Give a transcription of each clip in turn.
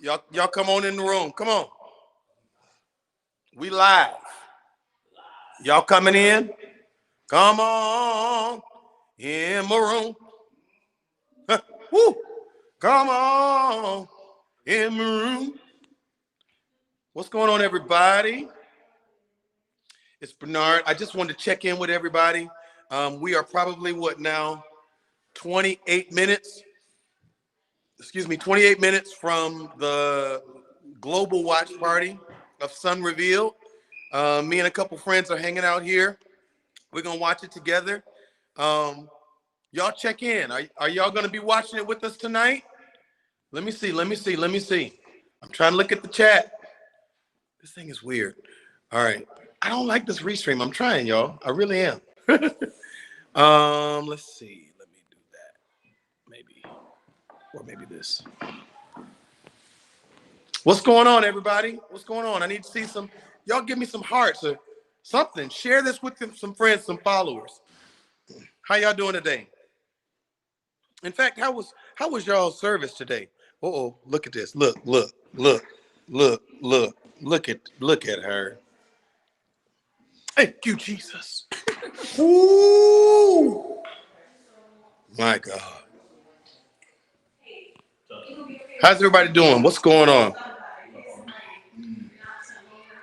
Y'all come on in the room. Come on. We live. Y'all coming in? Come on in my room. Woo. Come on in my room. What's going on, everybody? It's Bernard. I just wanted to check in with everybody. We are probably what now? 28 minutes. 28 minutes from the global watch party of Sun Revealed. Me and a couple friends are hanging out here. We're gonna watch it together. Um, y'all check in. Are y'all gonna be watching it with us tonight? Let me see. I'm trying to look at the chat. This thing is weird. All right. I don't like this restream. I'm trying, y'all. I really am. Let's see. Let me do that. Maybe. Or maybe this. What's going on, everybody? What's going on? I need to see some. Y'all give me some hearts or something. Share this with some friends, some followers. How y'all doing today? In fact, how was y'all's service today? Uh-oh, look at this. Look at her. Thank you, Jesus. Ooh, my God. How's everybody doing? What's going on?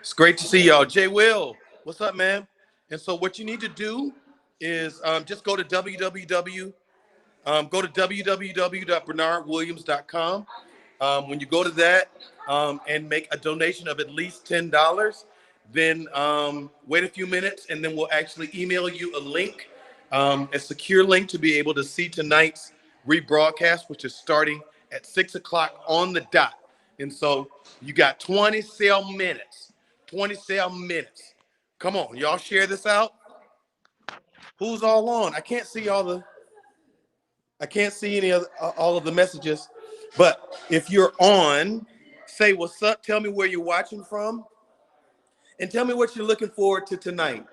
It's great to see y'all. Jay Will, what's up, man? And so what you need to do is just go to www.bernardwilliams.com. When you go to that and make a donation of at least $10, then wait a few minutes and then we'll actually email you a link, a secure link to be able to see tonight's rebroadcast, which is starting at 6 o'clock on the dot. And so you got 20 cell minutes. 20 cell minutes. Come on, y'all share this out. Who's all on? I can't see any of all of the messages. But if you're on, say what's up, tell me where you're watching from, and tell me what you're looking forward to tonight.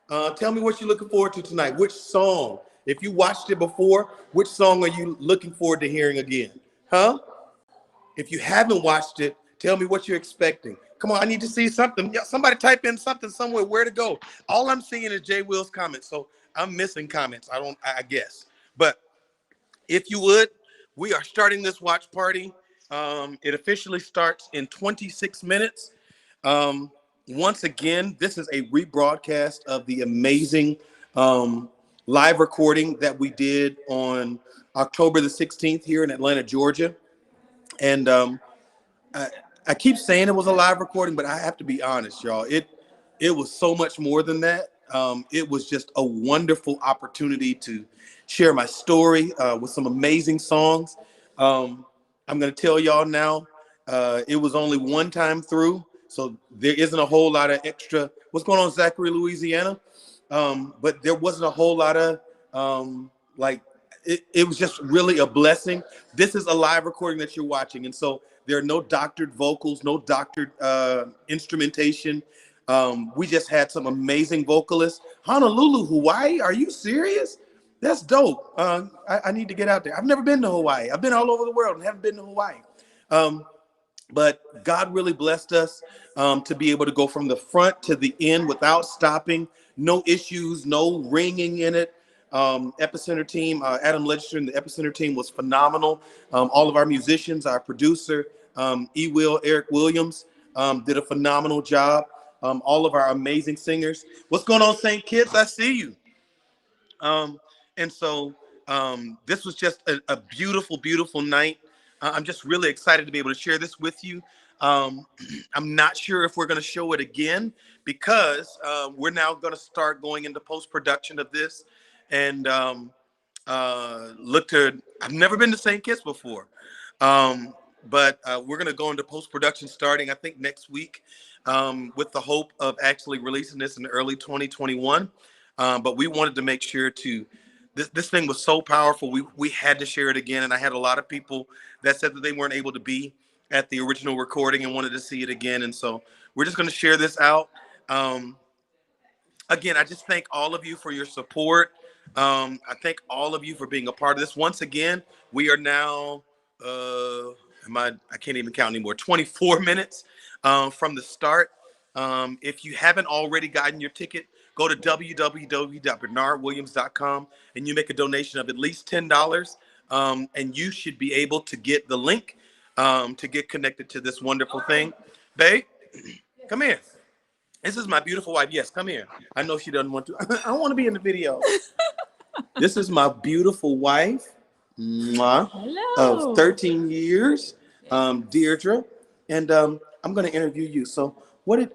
Tell me what you're looking forward to tonight. Which song? If you watched it before, which song are you looking forward to hearing again? Huh? If you haven't watched it, tell me what you're expecting. Come on, I need to see something. Somebody type in something somewhere. Where to go? All I'm seeing is Jay Will's comments, so I'm missing comments. I guess. But if you would, we are starting this watch party. It officially starts in 26 minutes. Um, Once again, this is a rebroadcast of the amazing live recording that we did on October the 16th here in Atlanta, Georgia. And I keep saying it was a live recording, but I have to be honest, y'all. It was so much more than that. It was just a wonderful opportunity to share my story with some amazing songs. I'm going to tell y'all now, it was only one time through, so there isn't a whole lot of extra. What's going on, Zachary, Louisiana? But there wasn't a whole lot of like it was just really a blessing. This is a live recording that you're watching, and so there are no doctored vocals, no doctored instrumentation. We just had some amazing vocalists. Honolulu, Hawaii, are you serious? That's dope. I need to get out there. I've never been to Hawaii. I've been all over the world and haven't been to Hawaii. But God really blessed us to be able to go from the front to the end without stopping. No issues, no ringing in it. Epicenter team, Adam Legister and the Epicenter team was phenomenal. All of our musicians, our producer, Eric Williams, did a phenomenal job. All of our amazing singers. What's going on, St. Kitts? I see you. And so this was just a beautiful, beautiful night. I'm just really excited to be able to share this with you. I'm not sure if we're going to show it again because we're now going to start going into post-production of this and I've never been to St. Kitts before. But we're going to go into post-production starting, I think, next week with the hope of actually releasing this in early 2021. But we wanted to make sure this thing was so powerful. We had to share it again. And I had a lot of people that said that they weren't able to be at the original recording and wanted to see it again. And so we're just going to share this out. Again, I just thank all of you for your support. I thank all of you for being a part of this. Once again, we are now, I can't even count anymore, 24 minutes from the start. If you haven't already gotten your ticket, go to www.bernardwilliams.com and you make a donation of at least $10. And you should be able to get the link to get connected to this wonderful thing. Babe, come here. This is my beautiful wife. Yes, come here. I know she doesn't want to. I want to be in the video. This is my beautiful wife, mwah, of 13 years, Deirdre, and I'm going to interview you. So, what did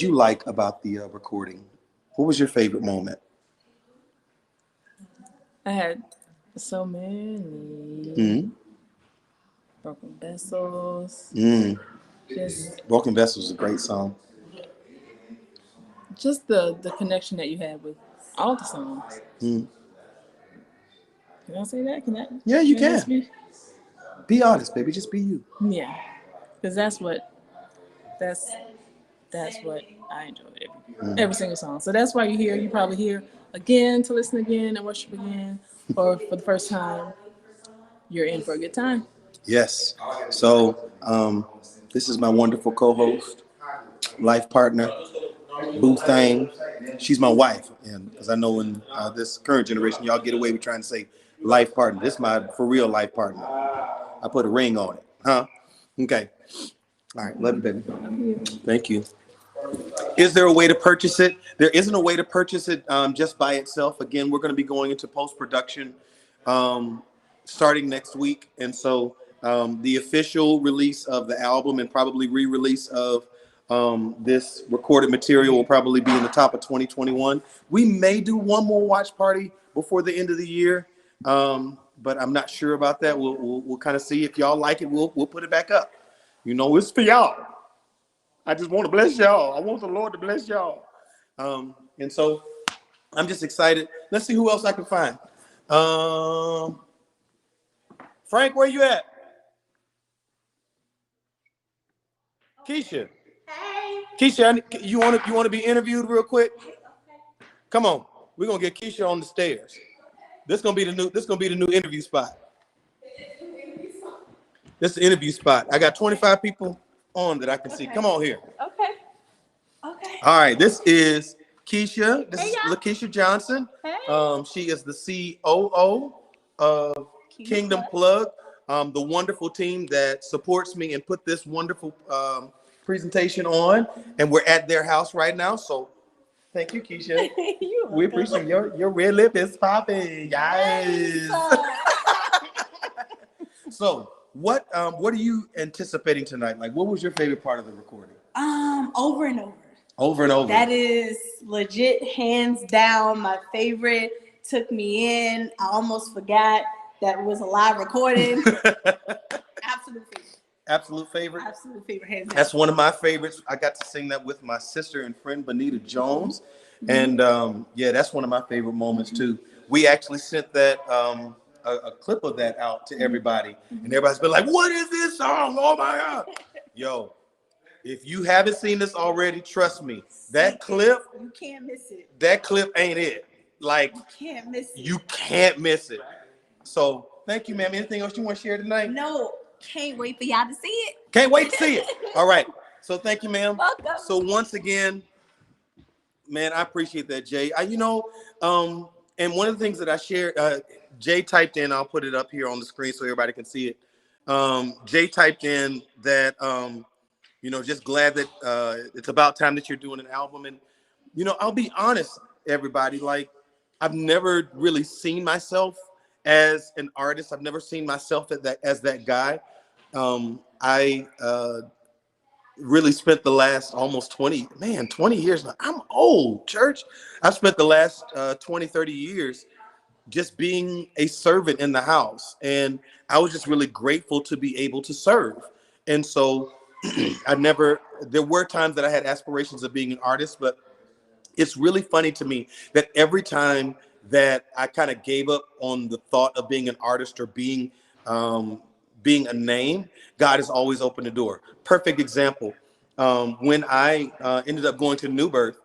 you like about the recording? What was your favorite moment? I had so many broken vessels. Just Broken Vessels is a great song. Just the connection that you had with all the songs. Can I say that? Can that? Yeah, you can. Be honest, baby. Just be you. Yeah, because that's what I enjoyed every single song. So that's why you probably hear again to listen again and worship again, or for the first time, you're in for a good time. Yes. So this is my wonderful co-host, life partner, Boo Thang. She's my wife, and because I know in this current generation, y'all get away with trying to say life partner. This is my for real life partner. I put a ring on it, huh? Okay. All right. Love you, baby. Thank you. Is there a way to purchase it? There isn't a way to purchase it just by itself. Again, we're going to be going into post-production starting next week. And so the official release of the album and probably re-release of this recorded material will probably be in the top of 2021. We may do one more watch party before the end of the year, but I'm not sure about that. We'll kind of see. If y'all like it, we'll put it back up. You know, it's for y'all. I just want to bless y'all. I want the Lord to bless y'all. And so I'm just excited. Let's see who else I can find. Frank, where you at? Keisha. Hey. Keisha, you want to be interviewed real quick? Come on. We're going to get Keisha on the stairs. This gonna be the new interview spot. This is the interview spot. I got 25 people on that I can see. Come on here. Okay. All right. This is Keisha. This is y'all. LaKeisha Johnson. Hey. She is the COO of Kingdom Plug, the wonderful team that supports me and put this wonderful presentation on. And we're at their house right now. So thank you, Keisha. We appreciate your red lip is popping. Yes. So what are you anticipating tonight? Like, what was your favorite part of the recording? Over and over. Over and over. That is legit, hands down, my favorite. Took me in. I almost forgot that was a live recording. Absolute favorite. Absolute favorite? Absolute favorite, hands down. That's one of my favorites. I got to sing that with my sister and friend, Bonita Jones. And yeah, that's one of my favorite moments too. We actually sent that a clip of that out to everybody, and everybody's been like, "What is this song? Oh my God!" Yo, if you haven't seen this already, trust me, that clip, you can't miss it. That clip ain't it. Like, you can't miss it. You can't miss it. So thank you, ma'am. Anything else you want to share tonight? No, can't wait for y'all to see it. Can't wait to see it. All right. So thank you, ma'am. Welcome. So once again, man, I appreciate that, Jay. And one of the things that I shared, Jay typed in, I'll put it up here on the screen so everybody can see it. Jay typed in that, just glad that it's about time that you're doing an album. And, I'll be honest, everybody, like, I've never really seen myself as an artist. I've never seen myself as that guy. I really spent the last almost 20 years. Now. I'm old, church. I've spent the last 20, 30 years just being a servant in the house. And I was just really grateful to be able to serve. And so there were times that I had aspirations of being an artist, but it's really funny to me that every time that I kind of gave up on the thought of being an artist or being a name, God has always opened the door. Perfect example. When I ended up going to New Birth,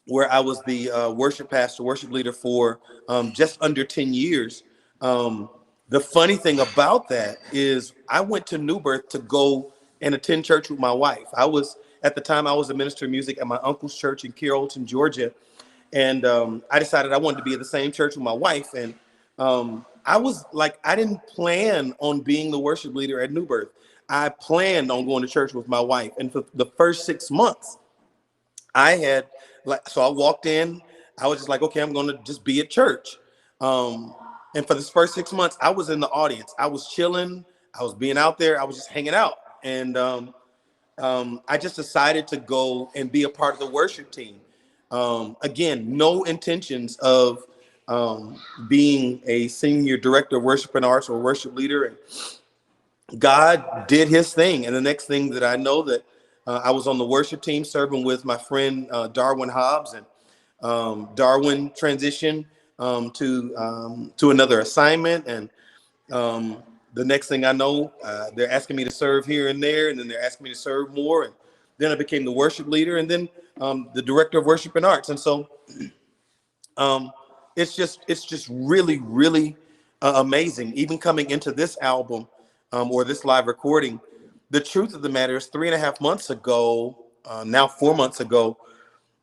where I was the worship pastor, worship leader for just under 10 years, the the funny thing about that is I went to New Birth to go and attend church with my wife. At the time, I was a minister of music at my uncle's church in Carrollton, Georgia. And I decided I wanted to be at the same church with my wife. And I was like, I didn't plan on being the worship leader at New Birth. I planned on going to church with my wife. And for the first 6 months, so I walked in, I was just like, okay, I'm going to just be at church. And for this first 6 months, I was in the audience. I was chilling. I was being out there. I was just hanging out. And I just decided to go and be a part of the worship team. Again, no intentions of being a senior director of worship and arts or worship leader. And God did his thing. And the next thing that I know that I was on the worship team serving with my friend Darwin Hobbs, and Darwin transitioned to another assignment. And the next thing I know, they're asking me to serve here and there, and then they're asking me to serve more. And then I became the worship leader, and then the director of worship and arts. And so it's just really, really amazing. Even coming into this album or this live recording, the truth of the matter is 3.5 months ago, now 4 months ago,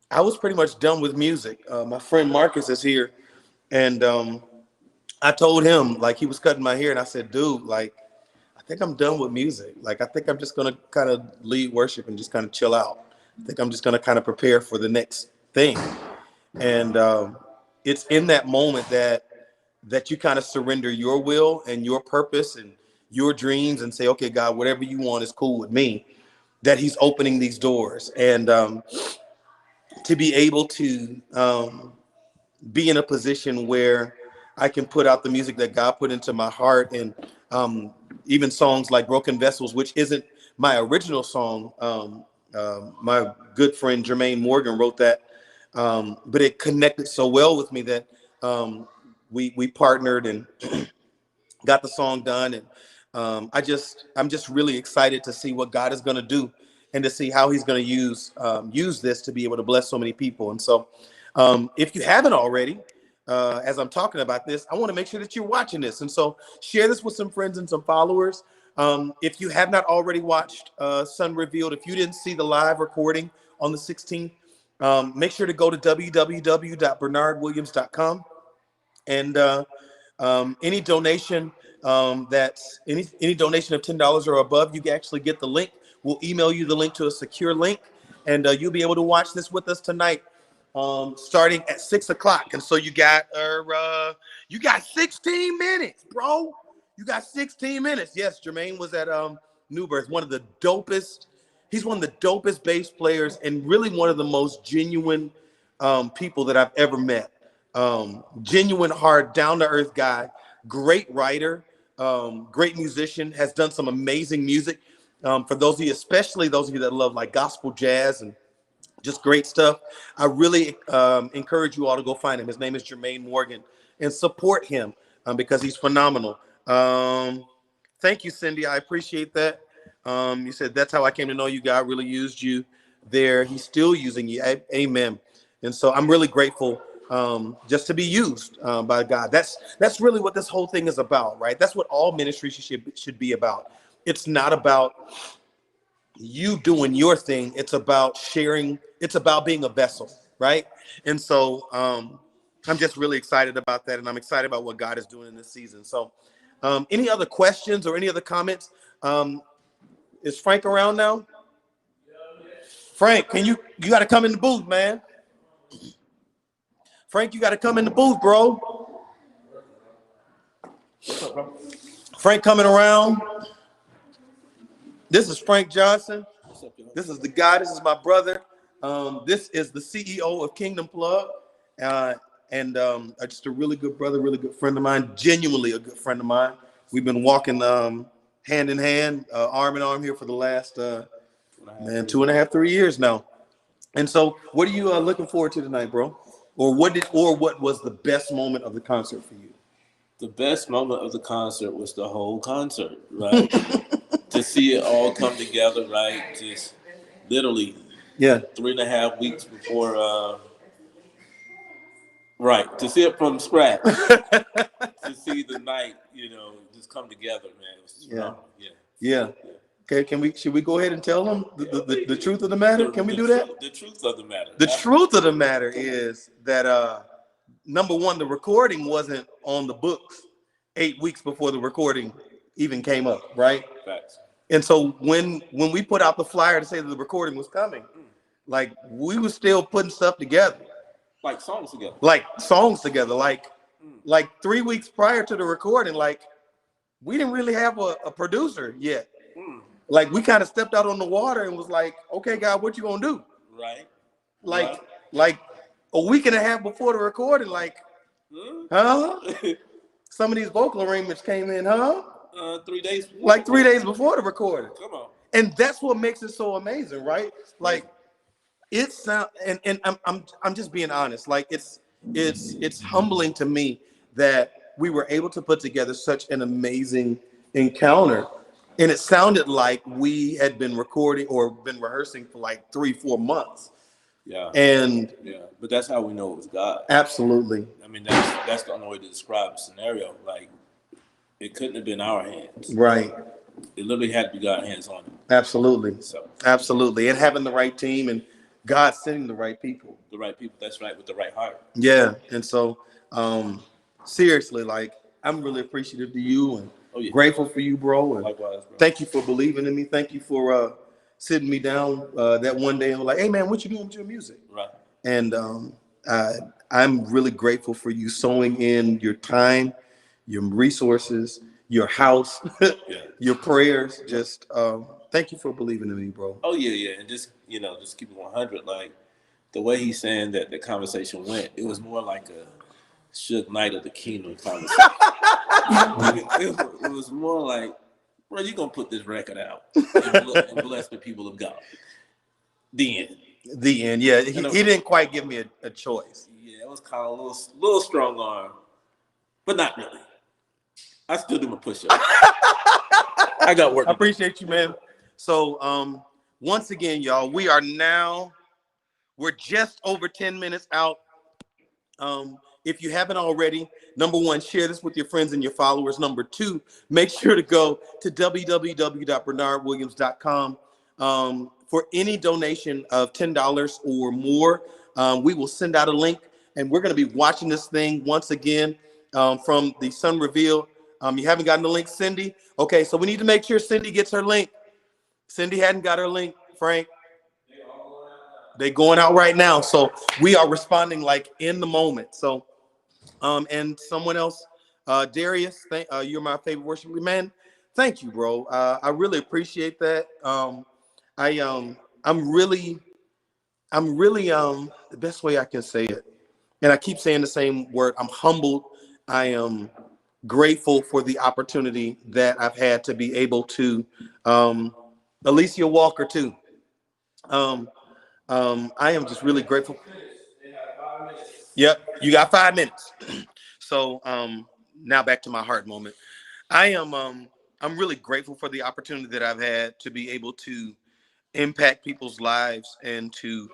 I was pretty much done with music. My friend Marcus is here, and I told him, like, he was cutting my hair, and I said, dude, like, I think I'm done with music. Like, I think I'm just going to kind of lead worship and just kind of chill out. I think I'm just going to kind of prepare for the next thing. And it's in that moment that you kind of surrender your will and your purpose and your dreams and say, okay, God, whatever you want is cool with me, that he's opening these doors. And to be able to be in a position where I can put out the music that God put into my heart, and even songs like Broken Vessels, which isn't my original song. My good friend Jermaine Morgan wrote that, but it connected so well with me that we partnered and got the song done. And I'm just really excited to see what God is going to do and to see how he's going to use this to be able to bless so many people. And so if you haven't already, as I'm talking about this, I want to make sure that you're watching this. And so share this with some friends and some followers. If you have not already watched Sun Revealed, if you didn't see the live recording on the 16th, make sure to go to www.bernardwilliams.com. And any donation any donation of $10 or above, you can actually get the link. We'll email you the link to a secure link, and you'll be able to watch this with us tonight, starting at 6 o'clock. And so you got 16 minutes, bro. You got 16 minutes. Yes, Jermaine was at New Birth, one of the dopest. He's one of the dopest bass players and really one of the most genuine people that I've ever met. Genuine, hard, down-to-earth guy, great writer, great musician, has done some amazing music. For those of you, especially those of you that love like gospel jazz and just great stuff, I really encourage you all to go find him. His name is Jermaine Morgan, and support him because he's phenomenal. Thank you, Cindy. I appreciate that. You said that's how I came to know you. God really used you there. He's still using you. Amen. And so I'm really grateful just to be used by God. That's really what this whole thing is about, right? That's what all ministry should be about. It's not about you doing your thing. It's about sharing. It's about being a vessel, right? And so I'm just really excited about that, and I'm excited about what God is doing in this season. So any other questions or any other comments? Is Frank around now? Frank, you got to come in the booth, man. Frank, you got to come in the booth, bro. What's up, bro? Frank coming around. This is Frank Johnson. What's up, this is the guy. This is my brother. This is the CEO of Kingdom Plug. And just a really good brother, really good friend of mine, genuinely a good friend of mine. We've been walking hand in hand, arm in arm here for the last 2.5, 3 years now. And so what are you looking forward to tonight, bro? Or what was the best moment of the concert for you? The best moment of the concert was the whole concert, right? To see it all come together, right? Just literally 3.5 weeks before Right. To see it from scratch, to see the night, just come together, man. It was phenomenal. Yeah. Yeah. Okay, should we go ahead and tell them the truth of the matter? Can we do that? The truth of the matter. The truth of the matter is that number one, the recording wasn't on the books 8 weeks before the recording even came up, right? Facts. And so when we put out the flyer to say that the recording was coming, like we were still putting stuff together. Like songs together. Like 3 weeks prior to the recording, like we didn't really have a producer yet. Like we kind of stepped out on the water and was like, okay, God, what you gonna do? Right. Like a week and a half before the recording, like, huh? Some of these vocal arrangements came in, huh? 3 days. Like 3 days before the recording. Come on. And that's what makes it so amazing, right? Like it sound and I'm just being honest. Like it's humbling to me that we were able to put together such an amazing encounter. And it sounded like we had been recording or been rehearsing for like 3-4 months. Yeah. And but that's how we know it was God. Absolutely. I mean, that's the only way to describe the scenario. Like, it couldn't have been our hands. Right. It literally had to be God's hands on it. Absolutely. So absolutely. And having the right team and God sending the right people. The right people, that's right, with the right heart. Yeah. And so seriously, like I'm really appreciative to you and grateful for you, bro. And likewise, bro. Thank you for believing in me. Thank you for sitting me down that one day and was like, hey man, what you doing with your music? Right. And I'm really grateful for you sowing in your time, your resources, your house, your prayers. Just thank you for believing in me, bro. Oh yeah. And just keep it 100. Like the way he's saying that the conversation went, it was more like a Suge Knight of the Kingdom conversation. it was more like, bro, you gonna put this record out and bless the people of God. The end. Yeah, he didn't quite give me a choice. Yeah, it was kind of a little strong arm, but not really. I still do my push-ups. I got work. I appreciate you, man. So once again, y'all, we're just over 10 minutes out. If you haven't already, number one, share this with your friends and your followers. Number two, make sure to go to www.bernardwilliams.com. For any donation of $10 or more, we will send out a link, and we're going to be watching this thing once again from the Sun Revealed. You haven't gotten the link, Cindy? Okay, so we need to make sure Cindy gets her link. Cindy hadn't got her link, Frank. They're going out right now, so we are responding like in the moment. So, and someone else, Darius, you're my favorite worship leader, man. Thank you, bro. I really appreciate that. I'm really the best way I can say it, and I keep saying the same word. I'm humbled. I am grateful for the opportunity that I've had to be able to Alicia Walker too. I am just really grateful. Yep, you got 5 minutes. So now back to my heart moment. I'm really grateful for the opportunity that I've had to be able to impact people's lives and to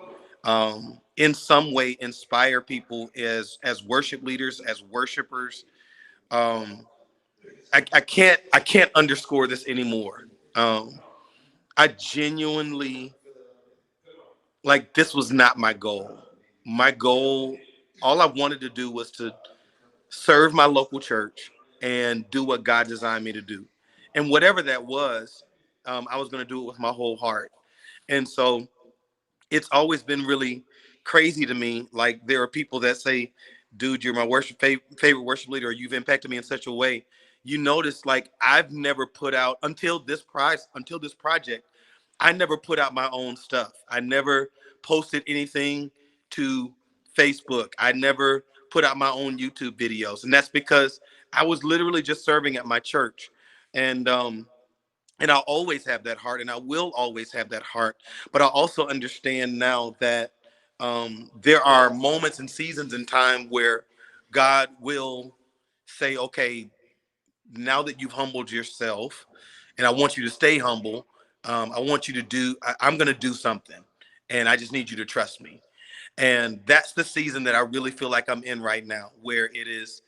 in some way inspire people as worship leaders, as worshipers. I can't underscore this anymore. I genuinely, like, this was not my goal. My goal, all I wanted to do was to serve my local church and do what God designed me to do. And whatever that was, I was going to do it with my whole heart. And so it's always been really crazy to me. Like, there are people that say, dude, you're my favorite worship leader, or you've impacted me in such a way. You notice, like, I've never put out until this project, I never put out my own stuff. I never posted anything to Facebook. I never put out my own YouTube videos. And that's because I was literally just serving at my church. And I'll always have that heart, and I will always have that heart. But I also understand now that there are moments and seasons in time where God will say, okay, now that you've humbled yourself, and I want you to stay humble, I want you to I'm going to do something, and I just need you to trust me. And that's the season that I really feel like I'm in right now, where it is,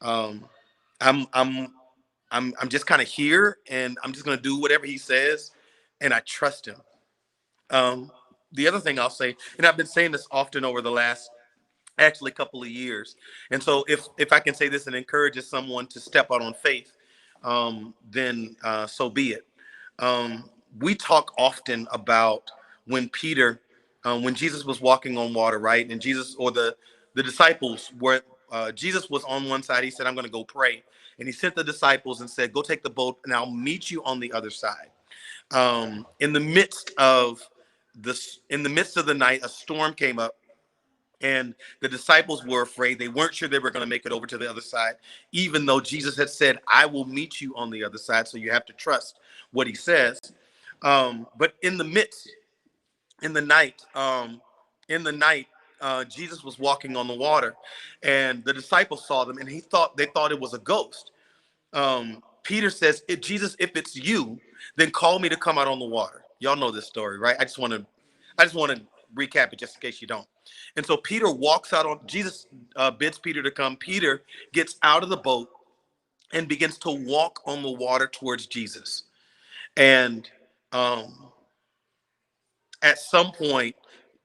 um, I'm I'm I'm just kind of here, and I'm just gonna do whatever he says, and I trust him. Um, the other thing I'll say, and I've been saying this often over the last actually couple of years, and so if I can say this and encourages someone to step out on faith, then so be it. We talk often about when Peter, when Jesus was walking on water, right? And Jesus, or the disciples were, Jesus was on one side. He said, "I'm going to go pray," and he sent the disciples and said, "Go take the boat, and I'll meet you on the other side." In the midst of in the midst of the night, a storm came up, and the disciples were afraid. They weren't sure they were going to make it over to the other side, even though Jesus had said, "I will meet you on the other side." So you have to trust what he says. But in the night, in the night, Jesus was walking on the water, and the disciples saw them, and they thought it was a ghost. Peter says, Jesus, if it's you, then call me to come out on the water." Y'all know this story, right? I just want to recap it just in case you don't. And so Peter walks out on, Jesus bids Peter to come. Peter gets out of the boat and begins to walk on the water towards Jesus. And at some point,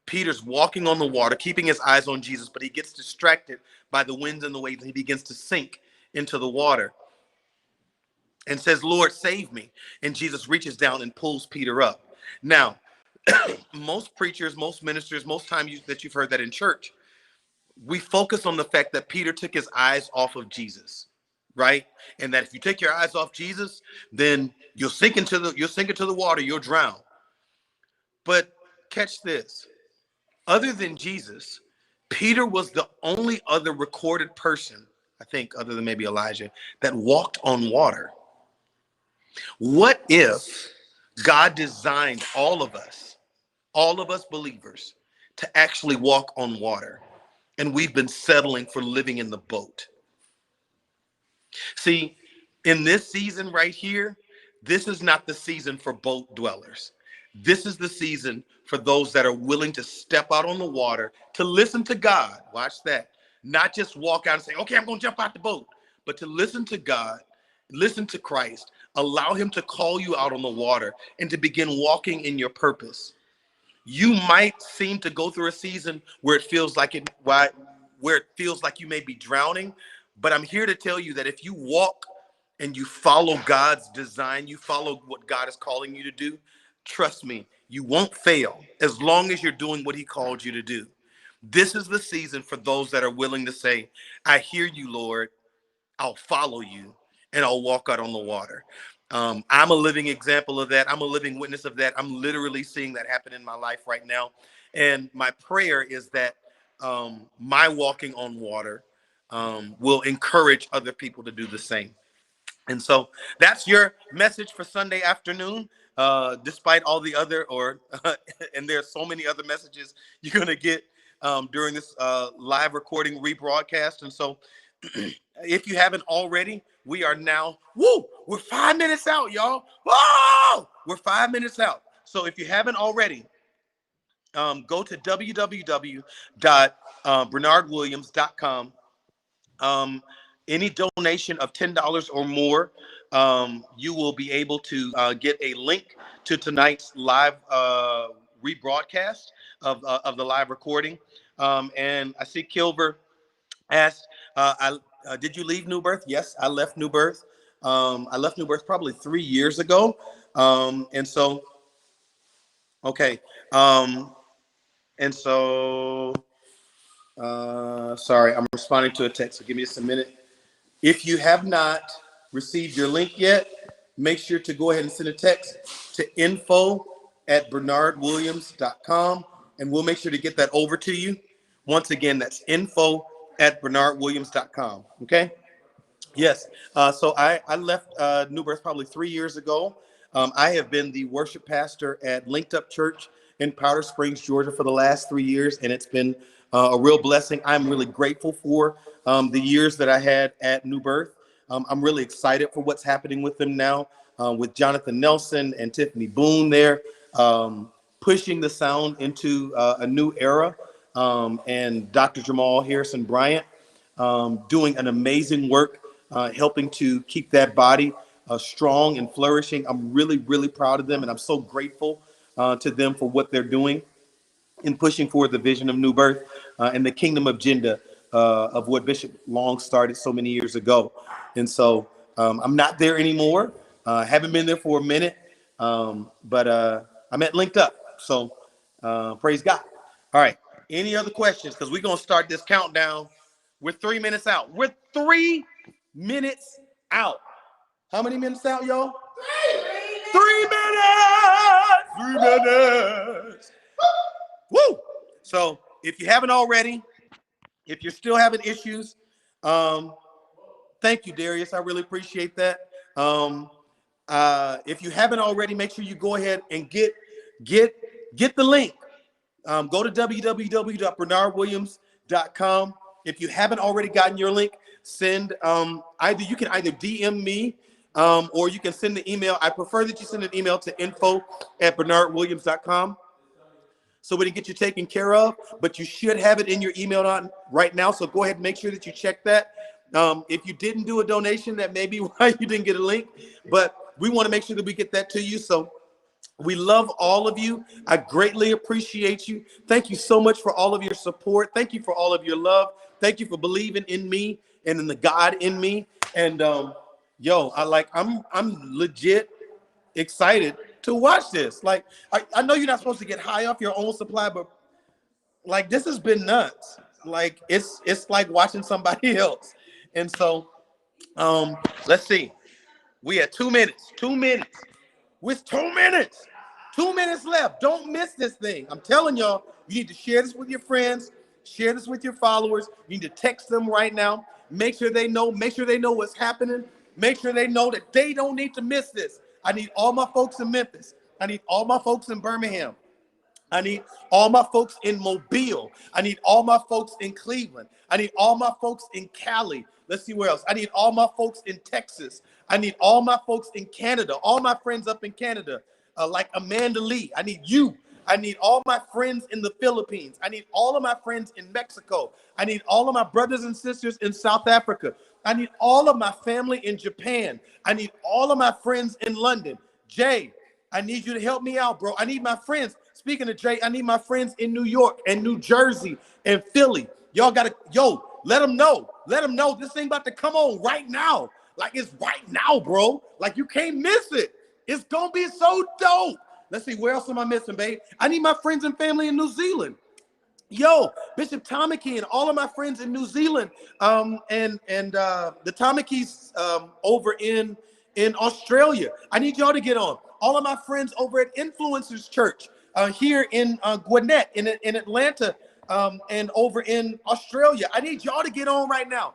Peter's walking on the water, keeping his eyes on Jesus, but he gets distracted by the winds and the waves, and he begins to sink into the water and says, "Lord, save me." And Jesus reaches down and pulls Peter up. Now, most preachers, most ministers, most times that you've heard that in church, we focus on the fact that Peter took his eyes off of Jesus, right? And that if you take your eyes off Jesus, then you'll sink into the water, you'll drown. But catch this. Other than Jesus, Peter was the only other recorded person, I think, other than maybe Elijah, that walked on water. What if God designed all of us believers, to actually walk on water, and we've been settling for living in the boat? See, in this season right here, this is not the season for boat dwellers. This is the season for those that are willing to step out on the water, to listen to God. Watch that. Not just walk out and say, "Okay, I'm going to jump out the boat," but to listen to God, listen to Christ, allow him to call you out on the water and to begin walking in your purpose. You might seem to go through a season where it feels like you may be drowning, but I'm here to tell you that if you walk and you follow God's design, you follow what God is calling you to do, trust me, you won't fail as long as you're doing what he called you to do. This is the season for those that are willing to say, "I hear you, Lord. I'll follow you, and I'll walk out on the water." I'm a living example of that. I'm a living witness of that. I'm literally seeing that happen in my life right now. And my prayer is that my walking on water will encourage other people to do the same. And so that's your message for Sunday afternoon. Despite all the other, and there's so many other messages you're going to get during this live recording rebroadcast. And so if you haven't already, we are now, we're 5 minutes out, y'all. Whoa, we're 5 minutes out. So if you haven't already, go to www.bernardwilliams.com. Any donation of $10 or more, you will be able to get a link to tonight's live rebroadcast of the live recording. And I see Kilver asked, did you leave New Birth? Yes, I left New Birth. I left New Birth probably 3 years ago. And so, okay. And so, sorry, I'm responding to a text. So give me just a minute. If you have not received your link yet, make sure to go ahead and send a text to info@bernardwilliams.com, and we'll make sure to get that over to you. Once again, that's info@bernardwilliams.com. Okay. Yes. So I left New Birth probably 3 years ago. I have been the worship pastor at Linked Up Church in Powder Springs, Georgia for the last 3 years, and it's been a real blessing. I'm really grateful for the years that I had at New Birth. I'm really excited for what's happening with them now, with Jonathan Nelson and Tiffany Boone there, pushing the sound into a new era. and Dr. Jamal Harrison Bryant, doing an amazing work, helping to keep that body strong and flourishing. I'm really, really proud of them, and I'm so grateful to them for what they're doing in pushing forward the vision of New Birth and the kingdom agenda of what Bishop Long started so many years ago. And so I'm not there anymore. Haven't been there for a minute, but I'm at Linked Up. So praise God. All right. Any other questions? Because we're going to start this countdown. We're 3 minutes out. We're 3 minutes out. How many minutes out, y'all? 3 minutes. 3 minutes. Woo! So if you haven't already, if you're still having issues, thank you, Darius. I really appreciate that. If you haven't already, make sure you go ahead and get the link. Go to www.bernardwilliams.com. If you haven't already gotten your link, send you can either DM me or you can send the email. I prefer that you send an email to info@bernardwilliams.com so we can get you taken care of, but you should have it in your email right now. So go ahead and make sure that you check that. If you didn't do a donation, that may be why you didn't get a link, but we want to make sure that we get that to you. So we love all of you. I greatly appreciate you. Thank you so much for all of your support. Thank you for all of your love. Thank you for believing in me and in the God in me. And I'm legit excited to watch this. Like, I know you're not supposed to get high off your own supply, but like this has been nuts. Like it's like watching somebody else. And so let's see. We had 2 minutes. 2 minutes. With 2 minutes. 2 minutes left. Don't miss this thing. I'm telling y'all, you need to share this with your friends, share this with your followers. You need to text them right now. Make sure they know what's happening. Make sure they know that they don't need to miss this. I need all my folks in Memphis. I need all my folks in Birmingham. I need all my folks in Mobile. I need all my folks in Cleveland. I need all my folks in Cali. Let's see where else. I need all my folks in Texas. I need all my folks in Canada. All my friends up in Canada, like Amanda Lee. I need you. I need all my friends in the Philippines. I need all of my friends in Mexico. I need all of my brothers and sisters in South Africa. I need all of my family in Japan. I need all of my friends in London. Jay, I need you to help me out, bro. I need my friends. Speaking of Jay, I need my friends in New York and New Jersey and Philly. Y'all gotta, let them know. Let them know this thing about to come on right now. Like it's right now, bro. Like you can't miss it. It's gonna be so dope. Let's see, where else am I missing, babe? I need my friends and family in New Zealand. Bishop Tamaki and all of my friends in New Zealand, and the Tamakis over in Australia. I need y'all to get on. All of my friends over at Influencers Church here in Gwinnett, in Atlanta, and over in Australia. I need y'all to get on right now.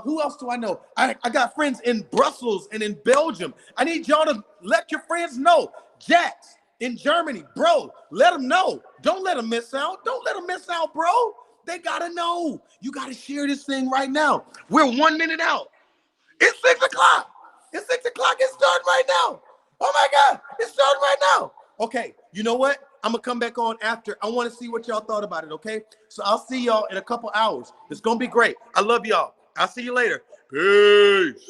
Who else do I know? I got friends in Brussels and in Belgium. I need y'all to let your friends know. Jax in Germany, bro, let them know. Don't let them miss out. Don't let them miss out, bro. They gotta know. You gotta share this thing right now. We're 1 minute out. It's 6 o'clock. It's 6 o'clock. It's starting right now. Oh my God, it's starting right now. Okay, you know what? I'm gonna come back on after. I want to see what y'all thought about it, okay? So I'll see y'all in a couple hours. It's gonna be great. I love y'all. I'll see you later. Peace.